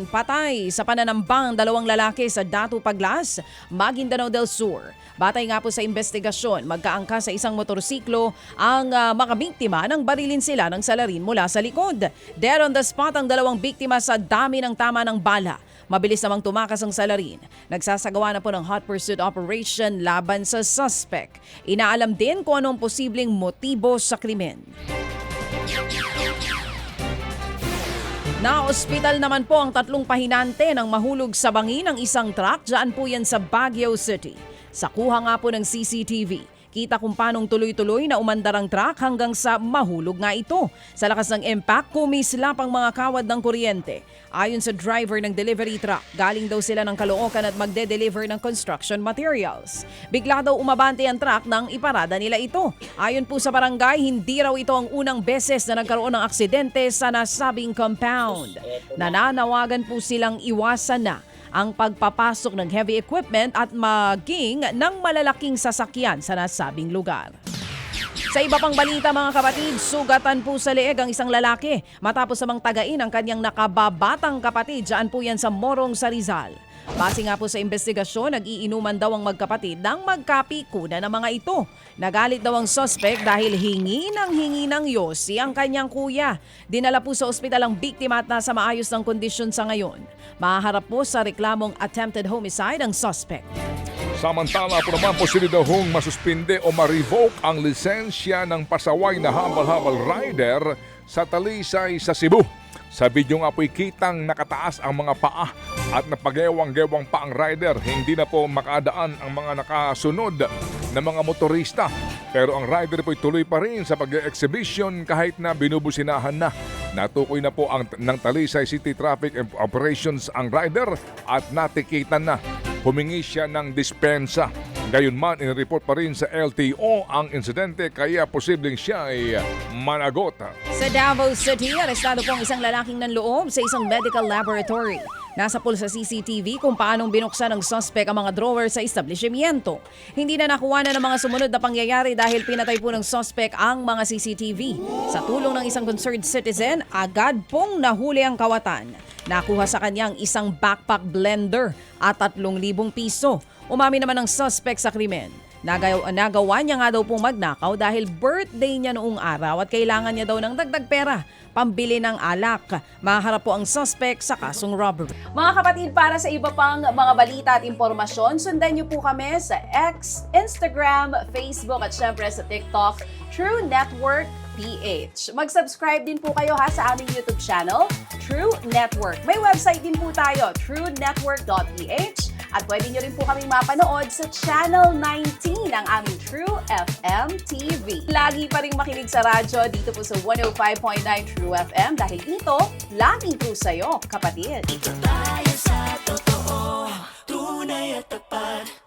patay sa pananambang dalawang lalaki sa Datu Paglas, Maguindanao del Sur. Batay nga po sa investigasyon, magkaangka sa isang motorsiklo ang makabiktima nang barilin sila ng salarin mula sa likod. Dead on the spot ang dalawang biktima sa dami ng tama ng bala. Mabilis namang tumakas ang salarin. Nagsasagawa na po ng hot pursuit operation laban sa suspect. Inaalam din kung anong posibleng motibo sa krimen. Na-ospital naman po ang tatlong pahinante nang mahulog sa bangin ng isang truck dyan po yan sa Baguio City. Sa kuha nga po ng CCTV, kita kung paanong tuloy-tuloy na umandar ang truck hanggang sa mahulog nga ito. Sa lakas ng impact, kumislap ang mga kawad ng kuryente. Ayon sa driver ng delivery truck, galing daw sila ng Caloocan at magde-deliver ng construction materials. Bigla daw umabante ang truck nang iparada nila ito. Ayon po sa barangay, hindi raw ito ang unang beses na nagkaroon ng aksidente sa nasabing compound. Nananawagan po silang iwasan na ang pagpapasok ng heavy equipment at maging ng malalaking sasakyan sa nasabing lugar. Sa iba pang balita mga kapatid, sugatan po sa leeg ang isang lalaki matapos namang tagain ang kanyang nakababatang kapatid dyan po yan sa Morong sa Rizal. Base nga po sa investigasyon, nag-iinuman daw ang magkapatid nang magkapikunan ng mga ito. Nagalit daw ang suspect dahil hingi ng yosi ang kanyang kuya. Dinala po sa ospital ang biktima at nasa maayos ng kondisyon sa ngayon. Mahaharap po sa reklamong attempted homicide ang suspect. Samantala po naman posible daw hong masuspinde o ma-revoke ang lisensya ng pasaway na habal-habal rider sa Talisay sa Cebu. Sa video nga po'y kitang nakataas ang mga paa at napagewang-gewang pa ang rider. Hindi na po makadaan ang mga nakasunod na mga motorista. Pero ang rider po'y tuloy pa rin sa pag-exhibition kahit na binubusinahan na. Natukoy na po ng Talisay City Traffic Operations ang rider at natikitan na. Humingi siya ng dispensa. Gayunman, inireport pa rin sa LTO ang insidente kaya posibleng siya ay managot. Sa Davao City, arestado po ang isang lalaking nanloob sa isang medical laboratory. Nasa pool sa CCTV kung paanong binuksan ng suspect ang mga drawer sa establishmento. Hindi na nakuha na ng mga sumunod na pangyayari dahil pinatay po ng suspect ang mga CCTV. Sa tulong ng isang concerned citizen, agad pong nahuli ang kawatan. Nakuha sa kanyang isang backpack blender at 3,000 piso. Umami naman ang suspect sa krimen. Nagawa niya nga daw pong magnakaw dahil birthday niya noong araw at kailangan niya daw ng dagdag pera, pambili ng alak. Maharap po ang suspect sa kasong robbery. Mga kapatid, para sa iba pang mga balita at impormasyon, sundan niyo po kami sa X, Instagram, Facebook at syempre sa TikTok, True Network PH. Mag-subscribe din po kayo sa aming YouTube channel, True Network. May website din po tayo, truenetwork.ph. At pwede nyo rin po kaming mapanood sa Channel 19 ng aming True FM TV. Lagi pa rin makinig sa radyo dito po sa 105.9 True FM dahil ito, laging true sa'yo, kapatid. Dito tayo sa totoo, tunay at tapat.